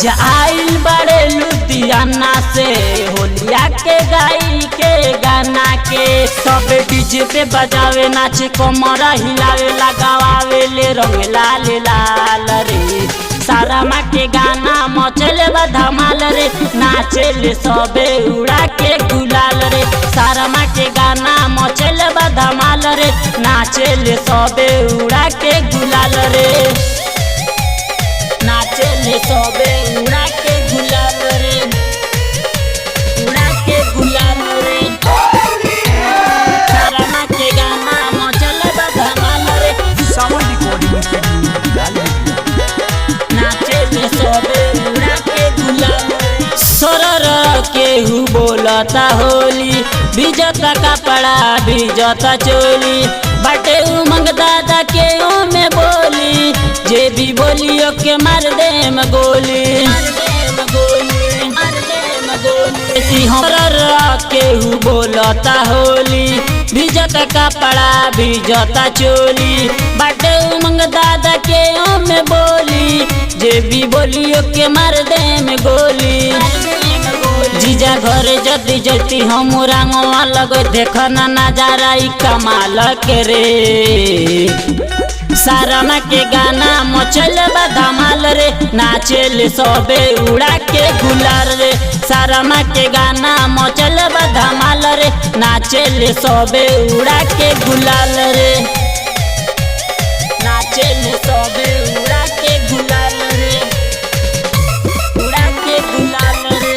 आज आइल बड़े लुधियाना से होलिया के गाई के गाना के सब डीजे पे बजावे नाचे कमरा हिलावे लगावे ले रंग लाल लाल रे सारा माँ के गाना मचले बा धमाल रे नाचे ले सबे उड़ा के गुलाल रे सारा माँ के गाना मचले बा धमाल रे नाचे ले सबे उड़ा के गुलाल रे नाचे ले सबे उड़ा के गुलाल रे उड़ा के गुलाल रे सारा माँ के गाना मचले बा धमाल रे सावन रिकॉर्डिंग नाचे ले सबे उड़ा के गुलाल रे सरर केहू बोलता होली भिजता कपड़ा भिजता चोली बाटे उमंग दादा के में बोली जे भी बोलियो के मार दे में गोली केहू बोलता होली भिजता कपड़ा भिजता चोली बाटे उमंग दादा के में बोली जे भी बोलियो के मार दे में गोली जीजा घरे जदी जती हम रंगवा लगे देखना नजारा ई कमाल के रे सारा माँ के गाना मचल बा धमाल रे नाचे ले सबे उड़ा के गुलाल रे सारा माँ के गाना मचल बा धमाल रे नाचे ले सबे उड़ा के गुलाल रे नाचे ले सबे उड़ा के गुलाल रे उड़ा के गुलाल रे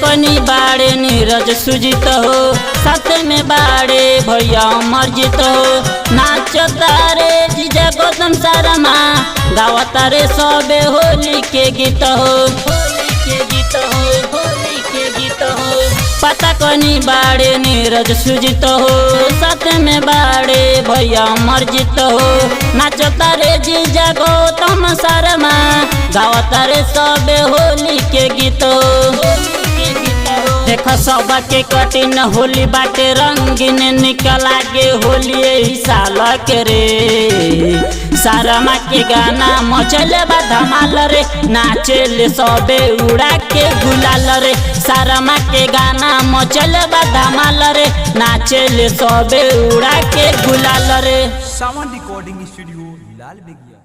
कनी बाड़े नीरज सुजित हो साथ में बाड़े भैया मर्जित हो नाचो तारे जीजा गौतम सारा माँ गावा तारे सबे होली के गीत हो होली के गीत हो होली के गीत हो पता कनी बाड़े नीरज सुजित हो साथ में बाड़े भैया मर्जित हो नाचो तारे जीजा गौतम सारा माँ गावा तारे सबे होली के गीत हो देख सब के कठिन होली बाटे रंगीन निकला के होली ही साल के रे सारा माँ के गाना मचले बा धमाल रे नाचे ले सबे उड़ा के गुलाल रे सारा माँ के गाना मचले बा धमाल रे नाचे ले सबे उड़ा के गुलाल रे सावन रिकॉर्डिंग स्टूडियो लाल बेगिया।